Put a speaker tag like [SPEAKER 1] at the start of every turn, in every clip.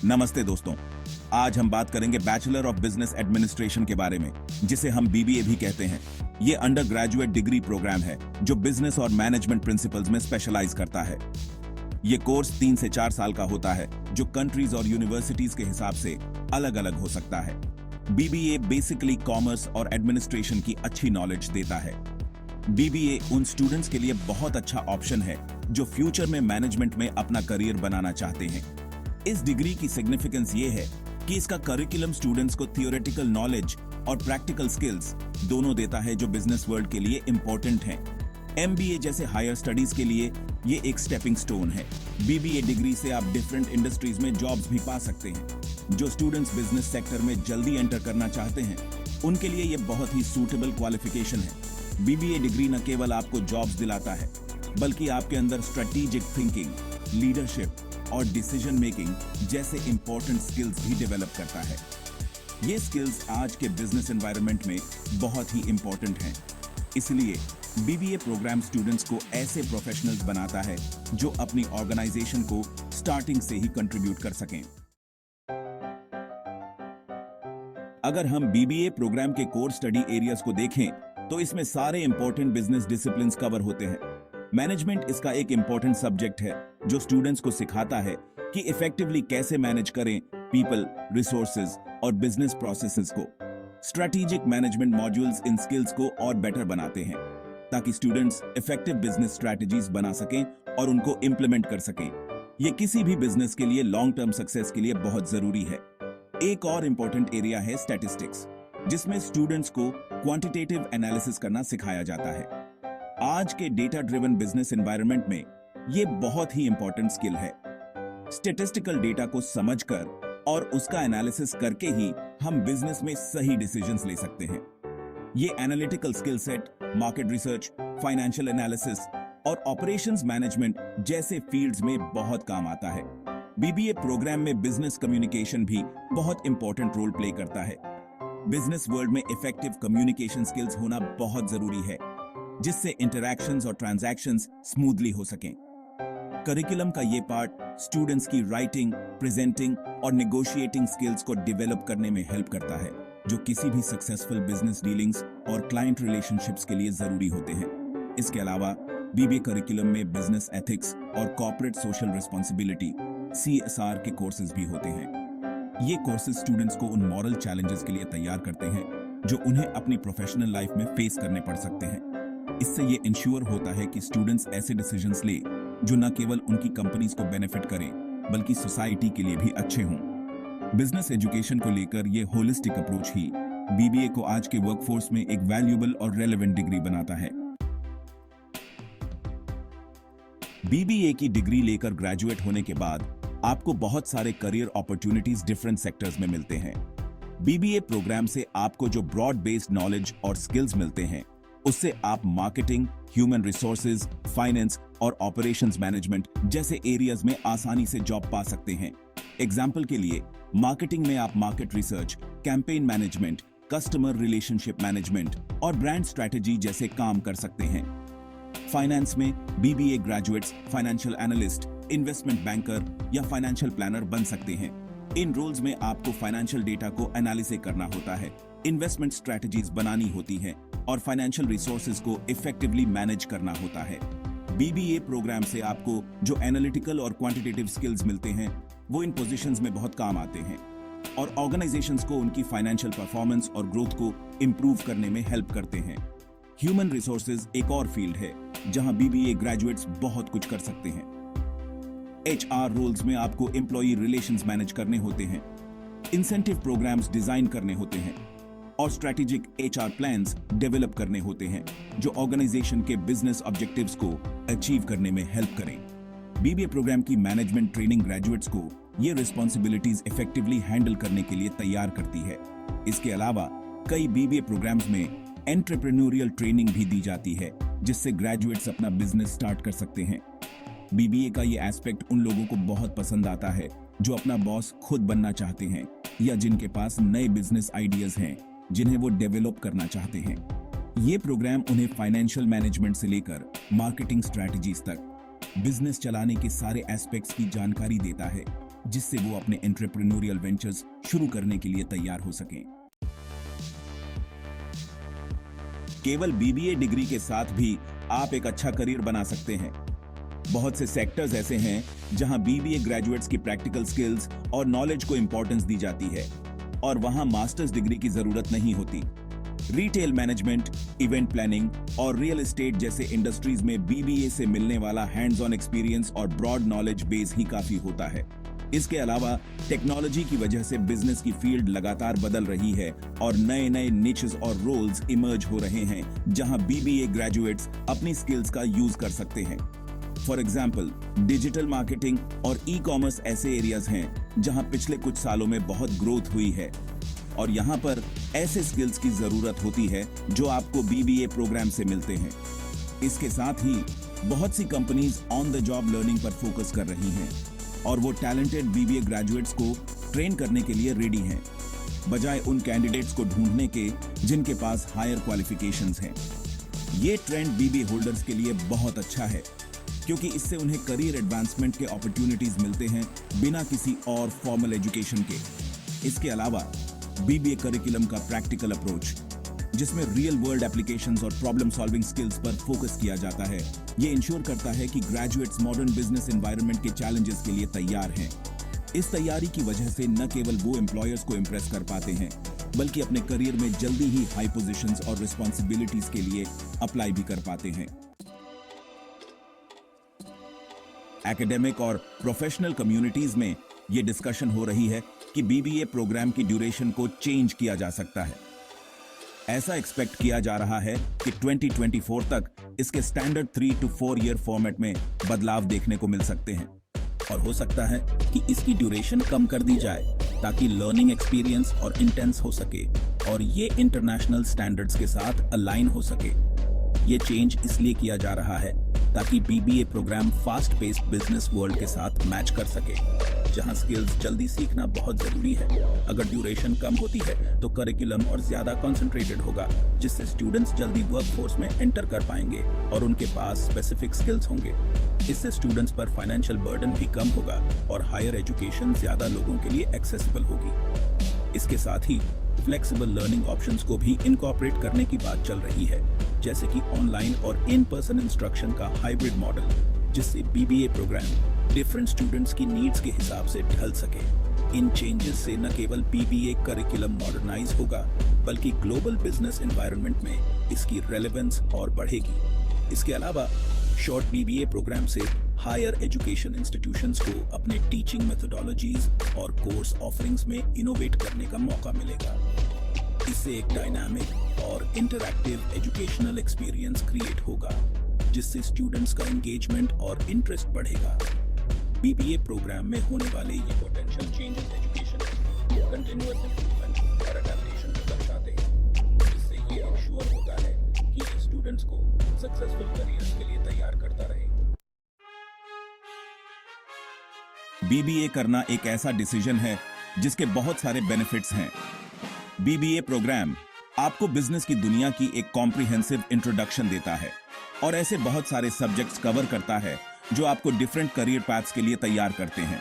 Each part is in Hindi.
[SPEAKER 1] नमस्ते दोस्तों। आज हम बात करेंगे बैचलर ऑफ बिजनेस एडमिनिस्ट्रेशन के बारे में, जिसे हम बीबीए भी कहते हैं। ये अंडर ग्रेजुएट डिग्री प्रोग्राम है जो बिजनेस और मैनेजमेंट प्रिंसिपल्स में स्पेशलाइज करता है। ये कोर्स 3 से 4 साल का होता है, जो कंट्रीज और यूनिवर्सिटीज के हिसाब से अलग अलग हो सकता है। बीबीए बेसिकली कॉमर्स और एडमिनिस्ट्रेशन की अच्छी नॉलेज देता है। बीबीए उन स्टूडेंट्स के लिए बहुत अच्छा ऑप्शन है जो फ्यूचर में मैनेजमेंट में अपना करियर बनाना चाहते हैं। इस डिग्री की सिग्निफिकेंस ये है कि इसका करिकुलम स्टूडेंट्स को थियोरेटिकल नॉलेज और प्रैक्टिकल स्किल्स दोनों देता है, जो बिजनेस वर्ल्ड के लिए इंपॉर्टेंट हैं। एमबीए जैसे हायर स्टडीज के लिए ये एक स्टेपिंग स्टोन है। बीबीए डिग्री से आप डिफरेंट इंडस्ट्रीज में जॉब्स भी पा सकते हैं। जो स्टूडेंट्स बिजनेस सेक्टर में जल्दी एंटर करना चाहते हैं, उनके लिए ये बहुत ही सूटेबल क्वालिफिकेशन है। बीबीए डिग्री न केवल आपको जॉब्स दिलाता है, बल्कि आपके अंदर स्ट्रेटेजिक थिंकिंग, लीडरशिप और डिसीजन मेकिंग जैसे इंपॉर्टेंट स्किल्स भी डेवलप करता है। ये स्किल्स आज के बिजनेस एनवायरनमेंट में बहुत ही इंपॉर्टेंट हैं। इसलिए बीबीए प्रोग्राम स्टूडेंट्स को ऐसे प्रोफेशनल्स बनाता है जो अपनी ऑर्गेनाइजेशन को स्टार्टिंग से ही कंट्रीब्यूट कर सकें। अगर हम बीबीए प्रोग्राम के कोर स्टडी एरियाज को देखें, तो इसमें सारे इंपॉर्टेंट बिजनेस डिसिप्लिन्स कवर होते हैं। मैनेजमेंट इसका एक इंपॉर्टेंट सब्जेक्ट है जो स्टूडेंट्स को सिखाता है कि इफेक्टिवली कैसे मैनेज करें पीपल, रिसोर्सेज और बिजनेस प्रोसेसेस को। स्ट्रेटेजिक मैनेजमेंट मॉड्यूल्स इन स्किल्स को और बेटर बनाते हैं, ताकि स्टूडेंट्स इफेक्टिव बिजनेस स्ट्रेटजीज बना सकें और उनको इंप्लीमेंट कर सकें। ये किसी भी बिजनेस के लिए लॉन्ग टर्म सक्सेस के लिए बहुत जरूरी है। एक और इंपॉर्टेंट एरिया है स्टैटिस्टिक्स, जिसमें स्टूडेंट्स को क्वांटिटेटिव एनालिसिस करना सिखाया जाता है। आज के डेटा ड्रिवन बिजनेस एनवायरनमेंट में ये बहुत ही इंपॉर्टेंट स्किल है। स्टैटिस्टिकल डेटा को समझकर और उसका एनालिसिस करके ही हम बिजनेस में सही डिसीजंस ले सकते हैं। ये analytical skill set market research, financial analysis और ऑपरेशंस मैनेजमेंट जैसे फील्ड्स में बहुत काम आता है। बीबीए प्रोग्राम में बिजनेस कम्युनिकेशन भी बहुत इंपॉर्टेंट रोल प्ले करता है। बिजनेस वर्ल्ड में इफेक्टिव कम्युनिकेशन स्किल्स होना बहुत जरूरी है, जिससे इंटरैक्शंस और ट्रांजैक्शंस स्मूथली हो सकें। करिकुलम का ये पार्ट स्टूडेंट्स की राइटिंग, प्रेजेंटिंग और नेगोशिएटिंग स्किल्स को डेवलप करने में हेल्प करता है, जो किसी भी सक्सेसफुल बिजनेस डीलिंग्स और क्लाइंट रिलेशनशिप्स के लिए जरूरी होते हैं। इसके अलावा बीबीए करिकुलम में बिजनेस एथिक्स और कॉर्पोरेट सोशल रिस्पॉन्सिबिलिटी (CSR) के कोर्सेज भी होते हैं। ये कोर्सेज स्टूडेंट्स को उन मॉरल चैलेंजेस के लिए तैयार करते हैं जो उन्हें अपनी प्रोफेशनल लाइफ में फेस करने पड़ सकते हैं। इससे ये इंश्योर होता है कि स्टूडेंट्स ऐसे डिसीजंस ले जो न केवल उनकी कंपनीज को बेनिफिट करें, बल्कि सोसाइटी के लिए भी अच्छे हों। बिजनेस एजुकेशन को लेकर ये होलिस्टिक अप्रोच ही बीबीए को आज के वर्कफोर्स में एक वैल्यूएबल और रेलेवेंट डिग्री बनाता है। बीबीए की डिग्री लेकर ग्रेजुएट होने के बाद आपको बहुत सारे करियर अपॉर्चुनिटीज डिफरेंट सेक्टर्स में मिलते हैं। बीबीए प्रोग्राम से आपको जो ब्रॉड बेस्ड नॉलेज और स्किल्स मिलते हैं, उससे आप मार्केटिंग, ह्यूमन रिसोर्सेज, फाइनेंस और ऑपरेशंस मैनेजमेंट जैसे एरियाज में आसानी से जॉब पा सकते हैं। एग्जाम्पल के लिए, मार्केटिंग में आप market research, campaign management, customer relationship management और ब्रांड स्ट्रैटेजी जैसे काम कर सकते हैं। फाइनेंस में BBA graduates financial analyst, investment banker या फाइनेंशियल प्लानर बन सकते हैं। इन रोल्स में आपको फाइनेंशियल डेटा को एनालिसिस करना होता है, इन्वेस्टमेंट स्ट्रैटेजीज बनानी होती है और फाइनेंशियल रिसोर्सेज को इफेक्टिवली मैनेज करना होता है। बीबीए प्रोग्राम से आपको जो एनालिटिकल और क्वांटिटेटिव स्किल्स मिलते हैं, वो इन पोजीशंस में बहुत काम आते हैं और ऑर्गेनाइजेशंस को उनकी फाइनेंशियल परफॉर्मेंस और ग्रोथ को इंप्रूव करने में हेल्प करते हैं। ह्यूमन रिसोर्सेज एक और फील्ड है जहां बीबीए ग्रेजुएट्स बहुत कुछ कर सकते हैं। HR रोल्स में आपको एम्प्लॉई रिलेशंस मैनेज करने होते हैं, इंसेंटिव प्रोग्राम्स डिजाइन करने होते हैं और स्ट्रेटेजिक HR प्लान्स डेवलप करने होते हैं, जो ऑर्गेनाइजेशन के बिजनेस ऑब्जेक्टिव्स को अचीव करने में हेल्प करें। बीबीए प्रोग्राम की मैनेजमेंट ट्रेनिंग ग्रेजुएट्स को ये रिस्पॉन्सिबिलिटीज इफेक्टिवली हैंडल करने के लिए तैयार करती है। इसके अलावा कई बीबीए प्रोग्राम्स में एंटरप्रेन्योरियल ट्रेनिंग भी दी जाती है, जिससे ग्रेजुएट्स अपना बिजनेस स्टार्ट कर सकते हैं। बीबीए का ये एस्पेक्ट उन लोगों को बहुत पसंद आता है जो अपना बॉस खुद बनना चाहते हैं या जिनके पास नए बिजनेस आइडियाज हैं जिन्हें वो डेवलप करना चाहते हैं। ये प्रोग्राम उन्हें फाइनेंशियल मैनेजमेंट से लेकर मार्केटिंग स्ट्रैटेजीज तक बिजनेस चलाने के सारे एस्पेक्ट्स की जानकारी देता है, जिससे वो अपने एंटरप्रेन्योरियल वेंचर्स शुरू करने के लिए तैयार हो सकें। केवल बीबीए डिग्री के साथ भी आप एक अच्छा करियर बना सकते हैं। बहुत से सेक्टर्स ऐसे हैं जहां बीबीए ग्रेजुएट्स की प्रैक्टिकल स्किल्स और नॉलेज को इंपॉर्टेंस दी जाती है और वहां मास्टर्स डिग्री की जरूरत नहीं होती। रिटेल मैनेजमेंट, इवेंट प्लानिंग और रियल एस्टेट जैसे इंडस्ट्रीज में बीबीए से मिलने वाला हैंड्स ऑन एक्सपीरियंस और ब्रॉड नॉलेज बेस ही काफी होता है। इसके अलावा टेक्नोलॉजी की वजह से बिजनेस की फील्ड लगातार बदल रही है और नए नए निचेस और रोल्स इमर्ज हो रहे हैं जहां बीबीए ग्रेजुएट्स अपनी स्किल्स का यूज कर सकते हैं। फॉर एग्जाम्पल, डिजिटल मार्केटिंग और ई कॉमर्स ऐसे एरियाज हैं जहां पिछले कुछ सालों में बहुत ग्रोथ हुई है और यहां पर ऐसे स्किल्स की जरूरत होती है जो आपको बीबीए प्रोग्राम से मिलते हैं। इसके साथ ही बहुत सी companies on the job learning पर फोकस कर रही हैं और वो टैलेंटेड बीबीए ग्रेजुएट्स को ट्रेन करने के लिए रेडी हैं, बजाय उन कैंडिडेट्स को ढूंढने के जिनके पास हायर क्वालिफिकेशंस हैं। ये ट्रेंड बीबीए होल्डर्स के लिए बहुत अच्छा है क्योंकि इससे उन्हें करियर एडवांसमेंट के अपॉर्चुनिटीज मिलते हैं बिना किसी और फॉर्मल एजुकेशन के। इसके अलावा बीबीए करिकुलम का प्रैक्टिकल अप्रोच, जिसमें रियल वर्ल्ड एप्लीकेशंस और प्रॉब्लम सॉल्विंग स्किल्स पर फोकस किया जाता है, ये इंश्योर करता है कि ग्रेजुएट्स मॉडर्न बिजनेस एनवायरनमेंट के चैलेंजेस के लिए तैयार हैं। इस तैयारी की वजह से न केवल वो एम्प्लॉयर्स को इम्प्रेस कर पाते हैं बल्कि अपने करियर में जल्दी ही हाई पोजीशंस और रिस्पॉन्सिबिलिटीज के लिए अप्लाई भी कर पाते हैं। एकेडमिक और प्रोफेशनल कम्युनिटीज में ये डिस्कशन हो रही है कि बीबीए प्रोग्राम की ड्यूरेशन को चेंज किया जा सकता है। ऐसा एक्सपेक्ट किया जा रहा है कि 2024 तक इसके स्टैंडर्ड 3 to 4 ईयर फॉर्मेट में बदलाव देखने को मिल सकते हैं और हो सकता है कि इसकी ड्यूरेशन कम कर दी जाए ताकि लर्निंग एक्सपीरियंस और इंटेंस हो सके और ये इंटरनेशनल स्टैंडर्ड्स के साथ अलाइन हो सके। ये चेंज इसलिए किया जा रहा है ताकि BBA programme fast paced business world के साथ मैच कर सके, जहां स्किल्स जल्दी सीखना बहुत जरूरी है। अगर ड्यूरेशन कम होती है तो करिकुलम और ज्यादा कंसंट्रेटेड होगा, जिससे स्टूडेंट्स जल्दी वर्कफोर्स में एंटर कर पाएंगे और उनके पास स्पेसिफिक स्किल्स होंगे। इससे स्टूडेंट्स पर फाइनेंशियल बर्डन भी कम होगा और हायर एजुकेशन ज्यादा लोगों के लिए एक्सेसिबल होगी। इसके साथ ही फ्लेक्सिबल लर्निंग ऑप्शंस को भी इनकॉर्पोरेट करने की बात चल रही है, जैसे कि ऑनलाइन और इन पर्सन इंस्ट्रक्शन का हाइब्रिड मॉडल, जिससे बीबीए प्रोग्राम डिफरेंट स्टूडेंट्स की नीड्स के हिसाब से ढल सके। इन चेंजेस से न केवल बीबीए करिकुलम मॉडर्नाइज होगा बल्कि ग्लोबल बिजनेस एनवायरनमेंट में इसकी रेलेवेंस और बढ़ेगी। इसके अलावा शॉर्ट बीबीए प्रोग्राम से हायर एजुकेशन इंस्टीट्यूशंस को अपने टीचिंग मेथोडोलॉजीज और कोर्स ऑफरिंग्स में इनोवेट करने का मौका मिलेगा। इससे एक डायनामिक और इंटरैक्टिव एजुकेशनल एक्सपीरियंस क्रिएट होगा, जिससे स्टूडेंट्स का एंगेजमेंट और इंटरेस्ट बढ़ेगा। बीबीए प्रोग्राम में होने वाले ये potential changes education continuous improvement और एडेप्टेशन को दर्शाते हैं, जिससे ये इंश्योर होता है कि स्टूडेंट्स को सक्सेसफुल करियर्स के लिए तैयार करता रहे। बीबीए करना एक ऐसा डिसीजन है जिसके बहुत सारे बेनिफिट्स हैं। बीबीए प्रोग्राम आपको बिजनेस की दुनिया की एक कॉम्प्रिहेंसिव इंट्रोडक्शन देता है और ऐसे बहुत सारे सब्जेक्ट्स कवर करता है जो आपको डिफरेंट करियर पाथ्स के लिए तैयार करते हैं।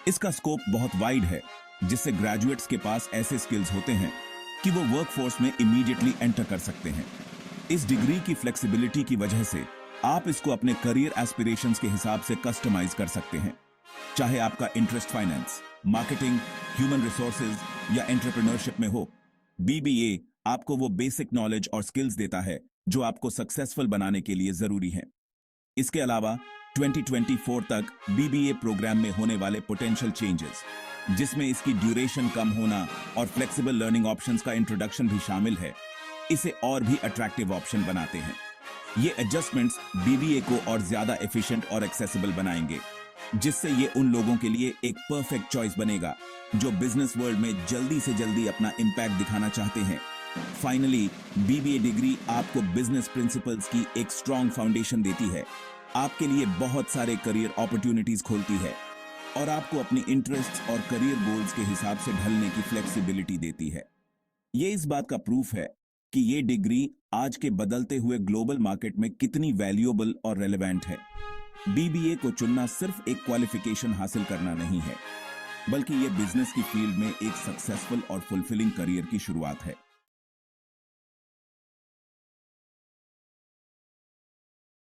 [SPEAKER 1] इसका स्कोप बहुत वाइड है, जिससे ग्रेजुएट्स के पास ऐसे स्किल्स होते हैं कि वो वर्कफोर्स में इमीडिएटली एंटर कर सकते हैं। इस डिग्री की फ्लेक्सिबिलिटी की वजह से आप इसको अपने करियर एस्पिरेशंस के हिसाब से कस्टमाइज कर सकते हैं। चाहे आपका interest finance, marketing, human resources या एंटरप्रेन्योरशिप में हो, बीबीए आपको वो बेसिक नॉलेज और स्किल्स देता है जो आपको सक्सेसफुल बनाने के लिए जरूरी है। इसके अलावा 2024 तक बीबीए प्रोग्राम में होने वाले पोटेंशियल चेंजेस, जिसमें इसकी ड्यूरेशन कम होना और फ्लेक्सिबल लर्निंग ऑप्शंस का इंट्रोडक्शन भी शामिल है, इसे और भी अट्रैक्टिव ऑप्शन बनाते हैं। ये एडजस्टमेंट्स बीबीए को और ज्यादा एफिशिएंट और एक्सेसिबल बनाएंगे, जिससे ये उन लोगों के लिए एक परफेक्ट चॉइस बनेगा जो बिजनेस वर्ल्ड में जल्दी से जल्दी अपना इम्पैक्ट दिखाना चाहते हैं। फाइनली, बीबीए डिग्री आपको बिजनेस प्रिंसिपल्स की एक स्ट्रॉन्ग फाउंडेशन देती है, आपके लिए बहुत सारे करियर अपॉर्चुनिटीज खोलती है और आपको अपनी इंटरेस्ट्स और करियर गोल्स के हिसाब से ढलने की फ्लेक्सिबिलिटी देती है। ये इस बात का प्रूफ है कि ये डिग्री आज के बदलते हुए ग्लोबल मार्केट में कितनी वैल्यूएबल और रेलेवेंट है। बीबीए को चुनना सिर्फ एक क्वालिफिकेशन हासिल करना नहीं है, बल्कि ये बिजनेस की फील्ड में एक सक्सेसफुल और फुलफिलिंग करियर की शुरुआत है।